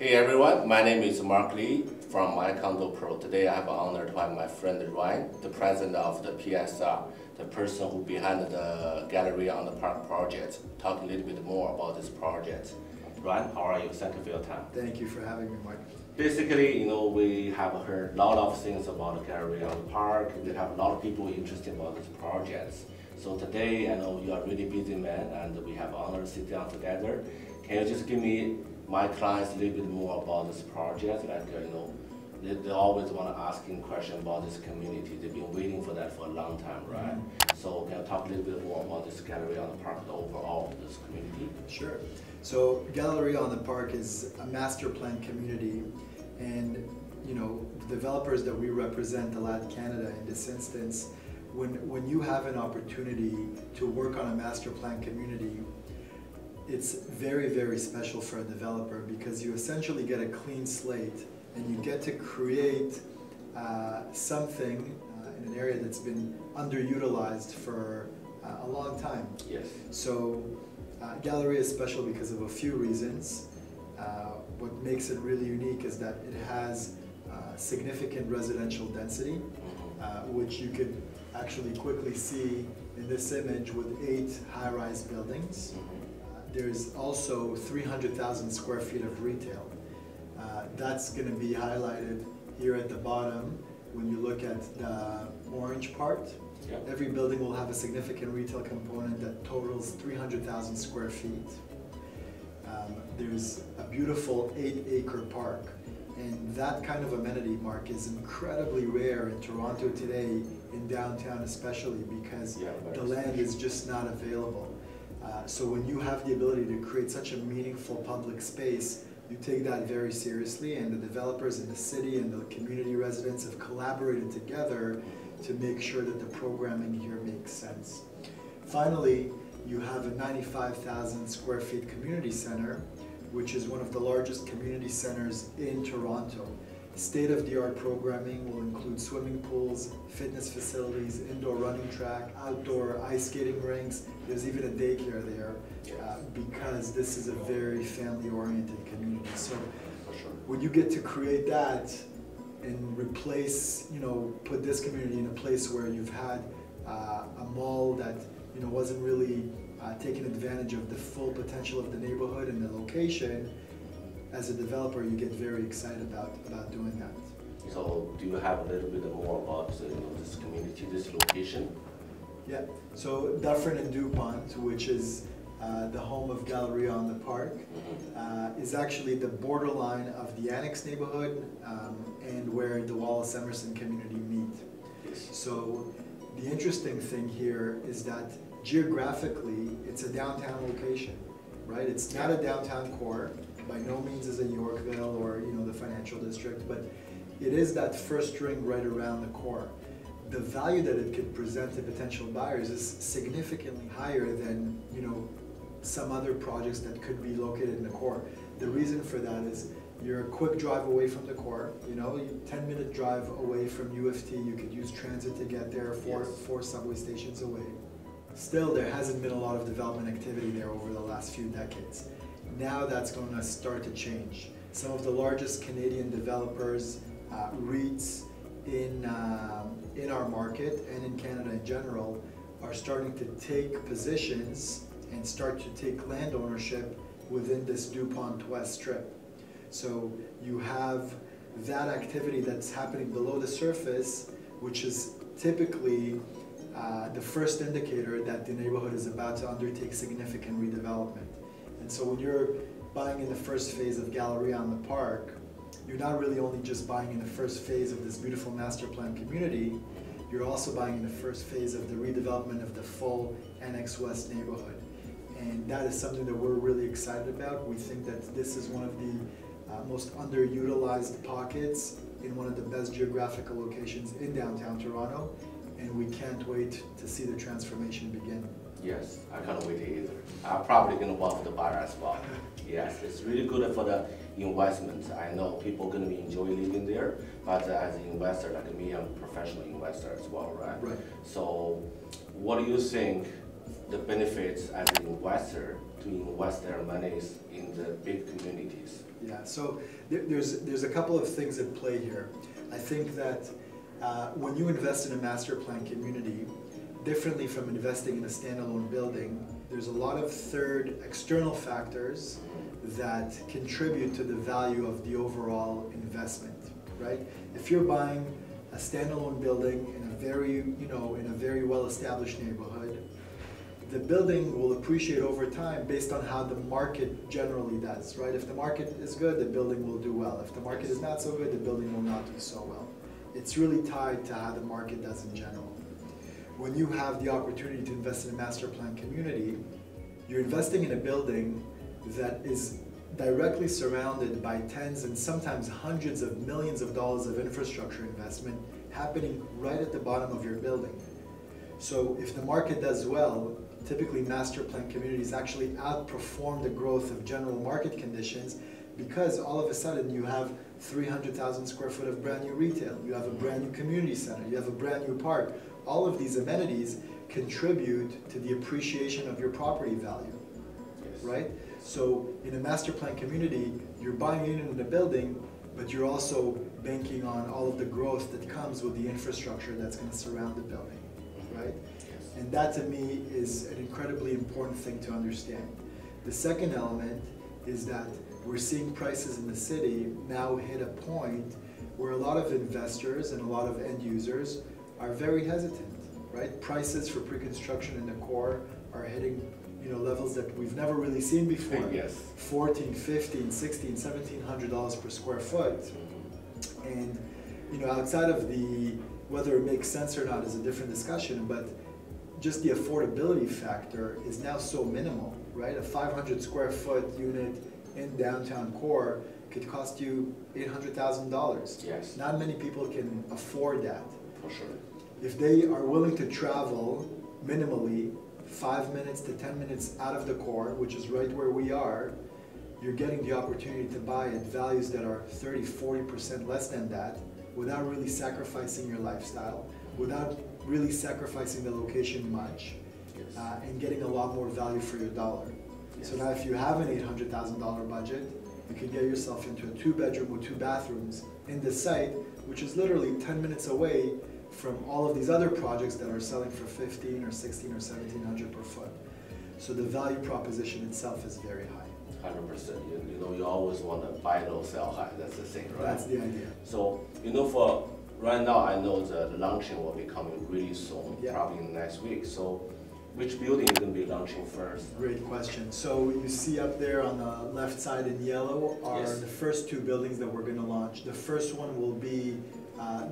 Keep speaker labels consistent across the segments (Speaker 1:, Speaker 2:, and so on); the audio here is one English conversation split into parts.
Speaker 1: Hey everyone, my name is Mark Lee from MyCondoPro. Today I have the honor to have my friend Ryan, the president of the PSR, the person who behind the Galleria on the Park project, talk a little bit more about this project. Ryan, how are you? Thank you for your time.
Speaker 2: Thank you for having me, Mike.
Speaker 1: Basically, we have heard a lot of things about the Galleria on the Park. We have a lot of people interested about this project. So today, I know you are really busy man, and we have honor to sit down together. Can you just give me my clients a little bit more about this project? They always want to ask him questions about this community. They've been waiting for that for a long time, right? So can you talk a little bit more about this Galleria on the Park, the overall of this community?
Speaker 2: Sure. So Galleria on the Park is a master plan community, and the developers that we represent, Elad Canada in this instance, when you have an opportunity to work on a master plan community, it's very, very special for a developer because you essentially get a clean slate and you get to create something in an area that's been underutilized for a long time.
Speaker 1: Yes.
Speaker 2: So Galleria is special because of a few reasons. What makes it really unique is that it has significant residential density, which you could actually quickly see in this image with 8 high-rise buildings. There's also 300,000 square feet of retail. That's going to be highlighted here at the bottom when you look at the orange part.
Speaker 1: Yep.
Speaker 2: Every building will have a significant retail component that totals 300,000 square feet. There's a beautiful 8-acre park. And that kind of amenity, Mark, is incredibly rare in Toronto today, in downtown especially, because the land is just not available. So when you have the ability to create such a meaningful public space, you take that very seriously, and the developers in the city and the community residents have collaborated together to make sure that the programming here makes sense. Finally, you have a 95,000 square feet community center, which is one of the largest community centers in Toronto. State-of-the-art programming will include swimming pools, fitness facilities, indoor running track, outdoor ice skating rinks. There's even a daycare there because this is a very family-oriented community. So when you get to create that and replace, put this community in a place where you've had a mall that wasn't really taking advantage of the full potential of the neighborhood and the location, as a developer, you get very excited about doing that.
Speaker 1: So do you have a little bit more about this community, this location?
Speaker 2: Yeah, so Dufferin and Dupont, which is the home of Galleria on the Park, is actually the borderline of the Annex neighborhood and where the Wallace Emerson community meet.
Speaker 1: Yes.
Speaker 2: So the interesting thing here is that geographically, it's a downtown location, right? It's not a downtown core. By no means is it Yorkville or the financial district, but it is that first ring right around the core. The value that it could present to potential buyers is significantly higher than some other projects that could be located in the core. The reason for that is you're a quick drive away from the core. 10-minute drive away from U of T. You could use transit to get there, four subway stations away. Still, there hasn't been a lot of development activity there over the last few decades. Now that's going to start to change. Some of the largest Canadian developers, REITs in our market and in Canada in general, are starting to take positions and start to take land ownership within this Dupont West Strip. So you have that activity that's happening below the surface, which is typically the first indicator that the neighborhood is about to undertake significant redevelopment. And so when you're buying in the first phase of Galleria on the Park, you're not really only just buying in the first phase of this beautiful master plan community, you're also buying in the first phase of the redevelopment of the full Annex West neighborhood. And that is something that we're really excited about. We think that this is one of the most underutilized pockets in one of the best geographical locations in downtown Toronto, and we can't wait to see the transformation begin.
Speaker 1: Yes, I can't wait either. I'm probably going to work for the buyer as well. Yes, it's really good for the investment. I know people are going to be enjoy living there, but as an investor like me, I'm a professional investor as well, right?
Speaker 2: Right.
Speaker 1: So what do you think the benefits as an investor to invest their monies in the big communities?
Speaker 2: Yeah, so there's a couple of things at play here. I think that when you invest in a master plan community, differently from investing in a standalone building, there's a lot of third external factors that contribute to the value of the overall investment, right? If you're buying a standalone building in a very well-established neighborhood, the building will appreciate over time based on how the market generally does, right? If the market is good, the building will do well. If the market is not so good, the building will not do so well. It's really tied to how the market does in general. When you have the opportunity to invest in a master plan community, you're investing in a building that is directly surrounded by tens and sometimes hundreds of millions of dollars of infrastructure investment happening right at the bottom of your building. So if the market does well, typically master plan communities actually outperform the growth of general market conditions because all of a sudden you have 300,000 square foot of brand new retail, you have a brand new community center, you have a brand new park. All of these amenities contribute to the appreciation of your property value, right? So in a master plan community, you're buying in a building, but you're also banking on all of the growth that comes with the infrastructure that's going to surround the building, right? And that to me is an incredibly important thing to understand. The second element is that we're seeing prices in the city now hit a point where a lot of investors and a lot of end users are very hesitant, right? Prices for pre-construction in the core are hitting levels that we've never really seen before.
Speaker 1: Yes.
Speaker 2: $1,400, $1,500, $1,600, $1,700 per square foot. And outside of whether it makes sense or not is a different discussion, but just the affordability factor is now so minimal, right? A 500 square foot unit in downtown core could cost you $800,000.
Speaker 1: Yes.
Speaker 2: Not many people can afford that.
Speaker 1: For sure.
Speaker 2: If they are willing to travel minimally 5 minutes to 10 minutes out of the core, which is right where we are, you're getting the opportunity to buy at values that are 30, 40% less than that without really sacrificing your lifestyle, without really sacrificing the location much, and getting a lot more value for your dollar. Yes. So now if you have an $800,000 budget, you can get yourself into a 2-bedroom with 2 bathrooms in the site, which is literally 10 minutes away from all of these other projects that are selling for $1,500 or $1,600 or $1,700 per foot. So the value proposition itself is very high.
Speaker 1: 100%. You always want to buy low, sell high. That's the thing, right?
Speaker 2: That's the idea.
Speaker 1: So for right now, I know the launching will be coming really soon, probably next week. So which building is going to be launching first?
Speaker 2: Great question. So you see up there on the left side in yellow are the first 2 buildings that we're going to launch. The first one will be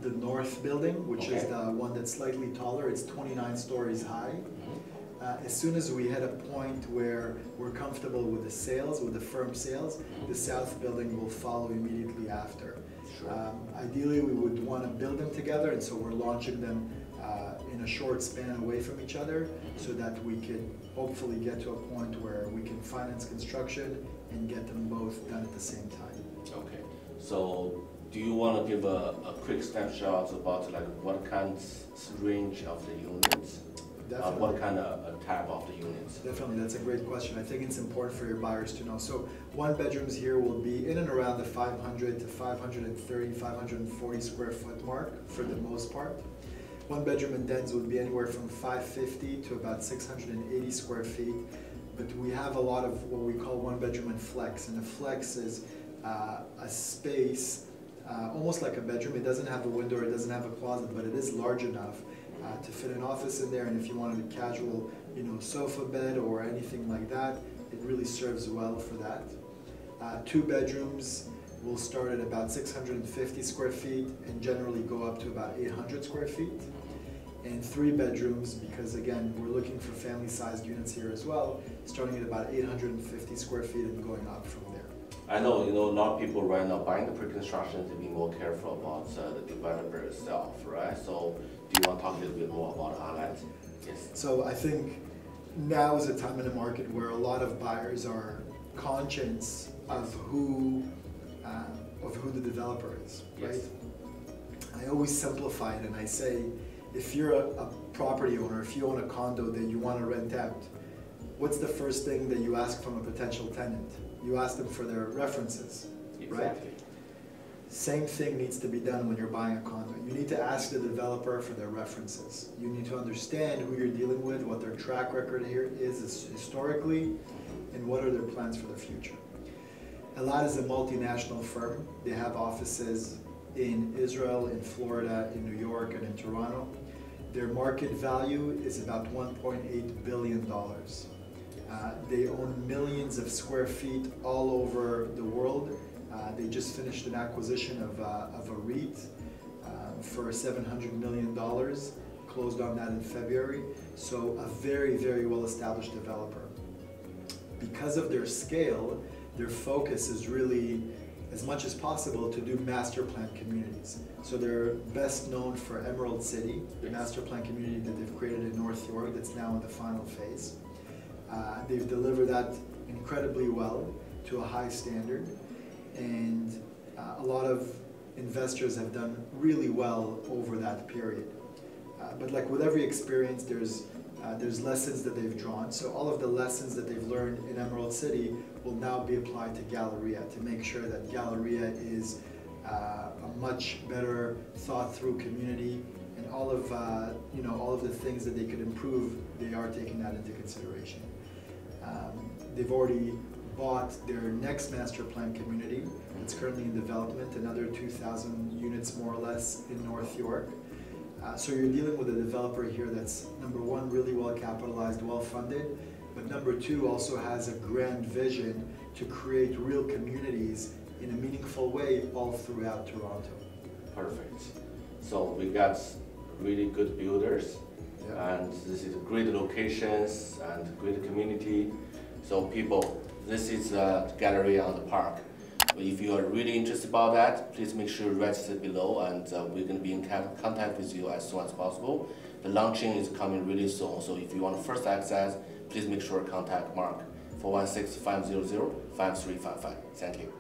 Speaker 2: the north building, which is the one that's slightly taller. It's 29 stories high. As soon as we hit a point where we're comfortable with the sales, with the firm sales, the south building will follow immediately after. Sure. Ideally, we would want to build them together, and so we're launching them in a short span away from each other so that we can hopefully get to a point where we can finance construction and get them both done at the same time. Okay.
Speaker 1: So do you want to give a quick snapshot about what kind of range of the units?
Speaker 2: Definitely.
Speaker 1: What kind of type of the units?
Speaker 2: Definitely, that's a great question. I think it's important for your buyers to know. So 1-bedrooms here will be in and around the 500 to 530, 540 square foot mark for the most part. 1-bedroom and dens would be anywhere from 550 to about 680 square feet. But we have a lot of what we call 1-bedroom and flex. And a flex is a space almost like a bedroom. It doesn't have a window, it doesn't have a closet, but it is large enough to fit an office in there, and if you wanted a casual, sofa bed or anything like that, it really serves well for that. 2 bedrooms will start at about 650 square feet and generally go up to about 800 square feet. And 3 bedrooms, because again, we're looking for family-sized units here as well, starting at about 850 square feet and going up from there.
Speaker 1: I know, a lot of people right now buying the pre-construction to be more careful about the developer itself, right? So do you want to talk a little bit more about that? Yes.
Speaker 2: So I think now is a time in the market where a lot of buyers are conscious of who the developer is, right? Yes. I always simplify it and I say, if you're a property owner, if you own a condo that you want to rent out, what's the first thing that you ask from a potential tenant? You ask them for their references,
Speaker 1: Exactly.
Speaker 2: Same thing needs to be done when you're buying a condo. You need to ask the developer for their references. You need to understand who you're dealing with, what their track record here is historically, and what are their plans for the future. Elad is a multinational firm. They have offices in Israel, in Florida, in New York, and in Toronto. Their market value is about $1.8 billion. They own millions of square feet all over the world. They just finished an acquisition of a REIT for $700 million, closed on that in February. So a very, very well-established developer. Because of their scale, their focus is really, as much as possible, to do master plan communities. So they're best known for Emerald City, the master plan community that they've created in North York that's now in the final phase. They've delivered that incredibly well to a high standard, and a lot of investors have done really well over that period. But like with every experience, there's lessons that they've drawn. So all of the lessons that they've learned in Emerald City will now be applied to Galleria to make sure that Galleria is a much better thought through community, and all of the things that they could improve, they are taking that into consideration. They've already bought their next master plan community. It's currently in development, another 2,000 units more or less in North York. So you're dealing with a developer here that's, number one, really well capitalized, well funded, but number two, also has a grand vision to create real communities in a meaningful way all throughout Toronto.
Speaker 1: Perfect. So we got really good builders, and this is great locations and great community. So people, this is Galleria on the Park. If you are really interested about that, please make sure you register below, and we're going to be in contact with you as soon as possible. The launching is coming really soon, so if you want first access, please make sure to contact Mark 416-500-5355. Thank you.